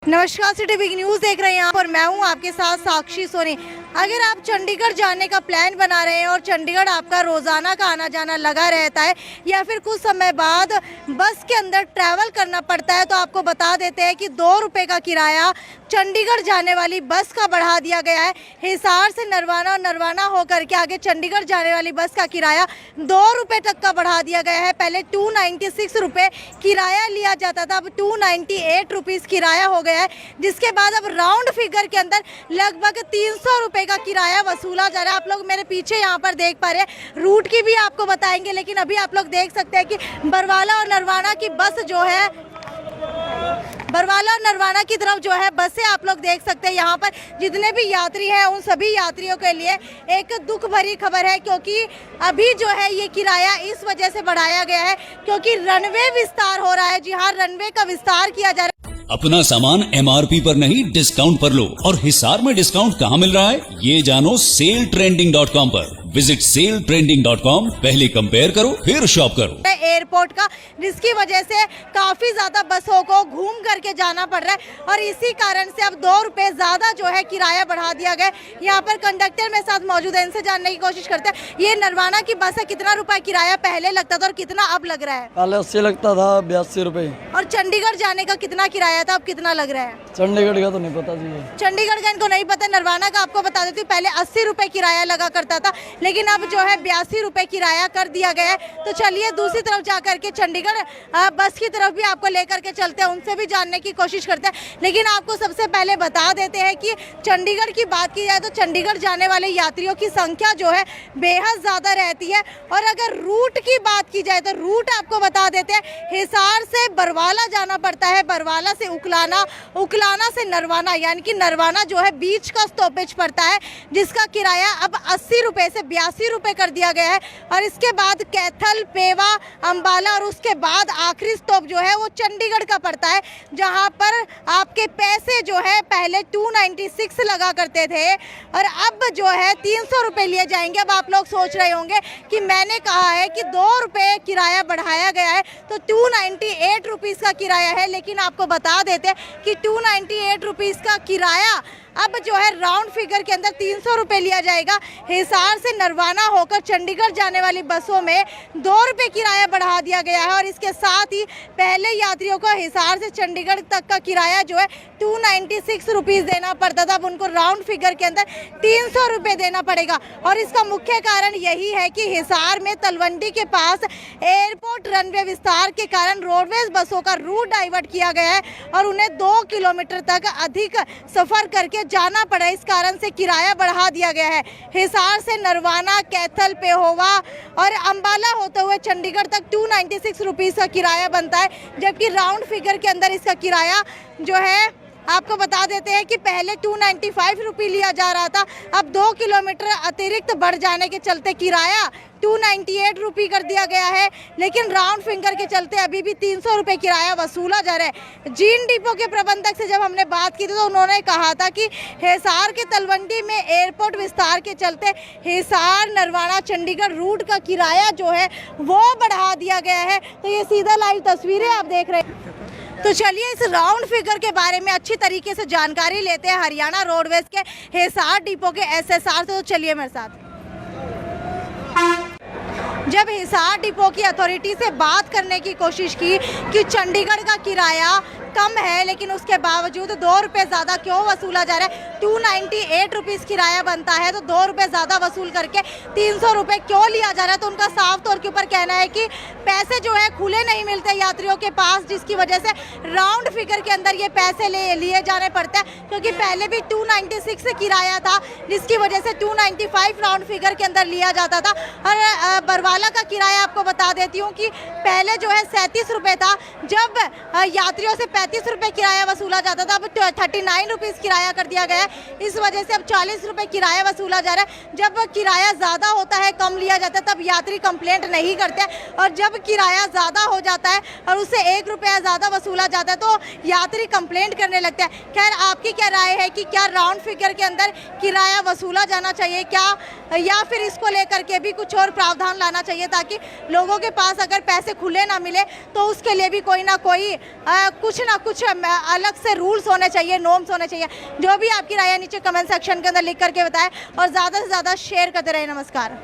नमस्कार, city big news देख रहे हैं आप और मैं हूं आपके साथ साक्षी सोनी। अगर आप चंडीगढ़ जाने का प्लान बना रहे हैं और चंडीगढ़ आपका रोज़ाना का आना जाना लगा रहता है या फिर कुछ समय बाद बस के अंदर ट्रैवल करना पड़ता है, तो आपको बता देते हैं कि 2 रुपये का किराया चंडीगढ़ जाने वाली बस का बढ़ा दिया गया है। हिसार से नरवाना और नरवाना होकर के आगे चंडीगढ़ जाने वाली बस का किराया 2 रुपये तक का बढ़ा दिया गया है। पहले 296 रुपये किराया लिया जाता था, अब 298 रुपीज़ किराया हो गया है, जिसके बाद अब राउंड फिगर के अंदर लगभग 300 रुपये का किराया वसूला जा रहा है। आप लोग मेरे पीछे यहाँ पर देख पा रहे हैं, रूट की भी आपको बताएंगे, लेकिन अभी आप लोग देख सकते हैं कि बरवाला और नरवाना की बस जो है, बरवाला और नरवाना की तरफ जो है बसें आप लोग देख सकते हैं। यहाँ पर जितने भी यात्री हैं उन सभी यात्रियों के लिए एक दुख भरी खबर है, क्योंकि अभी जो है ये किराया इस वजह से बढ़ाया गया है क्योंकि रनवे विस्तार हो रहा है। जी हाँ, रनवे का विस्तार किया जा रहा है। अपना सामान MRP पर नहीं डिस्काउंट पर लो। और हिसार में डिस्काउंट कहाँ मिल रहा है ये जानो सेलट्रेंडिंग.com पर। विजिट सेलट्रेंडिंग.com, पहले कंपेयर करो फिर शॉप करो। एयरपोर्ट का, जिसकी वजह से काफी ज्यादा बसों को घूम करके जाना पड़ रहा है और इसी कारण से अब 2 रुपये ज्यादा जो है किराया बढ़ा दिया गया। यहाँ पर कंडक्टर मेरे साथ मौजूद है, इनसे जानने की कोशिश करते हैं। ये नरवाना की बस है, कितना रुपए किराया पहले लगता था और कितना अब लग रहा है? पहले 80 लगता था, 82 रुपए। और चंडीगढ़ जाने का कितना किराया था, अब कितना लग रहा है? चंडीगढ़ का तो नहीं पता जी। चंडीगढ़ का इनको नहीं पता। नरवाना का आपको बता देती हूँ, पहले 80 रुपये किराया लगा करता था, लेकिन अब जो है 82 रुपये किराया कर दिया गया है। तो चलिए दूसरी तरफ जा करके चंडीगढ़ बस की तरफ भी आपको लेकर के चलते हैं, उनसे भी जानने की कोशिश करते हैं। लेकिन आपको सबसे पहले बता देते हैं कि चंडीगढ़ की बात की जाए तो चंडीगढ़ जाने वाले यात्रियों की संख्या जो है बेहद ज़्यादा रहती है। और अगर रूट की बात की जाए तो रूट आपको बता देते हैं, हिसार से बरवाला जाना पड़ता है, बरवाला से उकलाना, उकलाना से नरवाना, यानी कि नरवाना जो है बीच का स्टॉपेज पड़ता है, जिसका किराया अब 80 रुपये से 82 रुपये कर दिया गया है। और इसके बाद कैथल, पेवा, अंबाला और उसके बाद आखिरी स्टॉप जो है वो चंडीगढ़ का पड़ता है, जहां पर आपके पैसे जो है पहले 296 लगा करते थे और अब जो है 300 रुपये लिए जाएंगे। अब आप लोग सोच रहे होंगे कि मैंने कहा है कि 2 रुपये किराया बढ़ाया गया है तो 298 रुपीज़ का किराया है, लेकिन आपको बता देते हैं कि 298 रुपीज़ का किराया अब जो है राउंड फिगर के अंदर 300 रुपये लिया जाएगा। हिसार से नरवाना होकर चंडीगढ़ जाने वाली बसों में 2 रुपये किराया बढ़ा दिया गया है और इसके साथ ही पहले यात्रियों को हिसार से चंडीगढ़ तक का किराया जो है 296 रुपीज़ देना पड़ता था, अब उनको राउंड फिगर के अंदर 300 रुपये देना पड़ेगा। और इसका मुख्य कारण यही है कि हिसार में तलवंडी के पास एयरपोर्ट रनवे विस्तार के कारण रोडवेज बसों का रूट डाइवर्ट किया गया है और उन्हें 2 किलोमीटर तक अधिक सफ़र करके जाना पड़ा, इस कारण से किराया बढ़ा दिया गया है। हिसार से नरवाना, कैथल, पेहोवा और अंबाला होते हुए चंडीगढ़ तक 296 रुपीज़ का किराया बनता है, जबकि राउंड फिगर के अंदर इसका किराया जो है आपको बता देते हैं कि पहले 295 रुपये लिया जा रहा था, अब 2 किलोमीटर अतिरिक्त बढ़ जाने के चलते किराया 298 रुपये कर दिया गया है, लेकिन राउंड फिंगर के चलते अभी भी 300 रुपये किराया वसूला जा रहा है। जीन डिपो के प्रबंधक से जब हमने बात की थी तो उन्होंने कहा था कि हिसार के तलवंडी में एयरपोर्ट विस्तार के चलते हिसार, नरवाना, चंडीगढ़ रूट का किराया जो है वो बढ़ा दिया गया है। तो ये सीधा लाइव तस्वीरें आप देख रहे हैं। तो चलिए इस राउंड फिगर के बारे में अच्छी तरीके से जानकारी लेते हैं हरियाणा रोडवेज के हिसार डिपो के SSR से। तो चलिए मेरे साथ। जब हिसार डिपो की अथॉरिटी से बात करने की कोशिश की कि चंडीगढ़ का किराया कम है लेकिन उसके बावजूद 2 रुपये ज़्यादा क्यों वसूला जा रहा है, 298 रुपीज़ किराया बनता है तो 2 रुपये ज़्यादा वसूल करके 300 रुपये क्यों लिया जा रहा है, तो उनका साफ तौर के ऊपर कहना है कि पैसे जो है खुले नहीं मिलते यात्रियों के पास, जिसकी वजह से राउंड फिगर के अंदर ये पैसे लिए जाने पड़ते हैं, क्योंकि पहले भी 296 किराया था जिसकी वजह से 295 राउंड फिगर के अंदर लिया जाता था। और बरवाला का किराया आपको बता देती हूँ कि पहले जो है 37 रुपये था, जब यात्रियों से 35 रुपये किराया वसूला जाता था, अब 39 रुपीज़ किराया कर दिया गया है। इस वजह से अब 40 रुपये किराया वसूला जा रहा है। जब किराया ज़्यादा होता है, कम लिया जाता है, तब यात्री कंप्लेंट नहीं करते, और जब किराया ज़्यादा हो जाता है और उससे 1 रुपया ज़्यादा वसूला जाता है तो यात्री कंप्लेंट करने लगते हैं। खैर, आपकी क्या राय है कि क्या राउंड फिगर के अंदर किराया वसूला जाना चाहिए क्या, या फिर इसको लेकर के भी कुछ और प्रावधान लाना चाहिए ताकि लोगों के पास अगर पैसे खुले ना मिले तो उसके लिए भी कोई ना कोई कुछ ना कुछ अलग से रूल्स होने चाहिए, नॉर्म्स होने चाहिए। जो भी आपकी राय है नीचे कमेंट सेक्शन के अंदर लिख करके बताएं और ज़्यादा से ज़्यादा शेयर करते रहे। नमस्कार।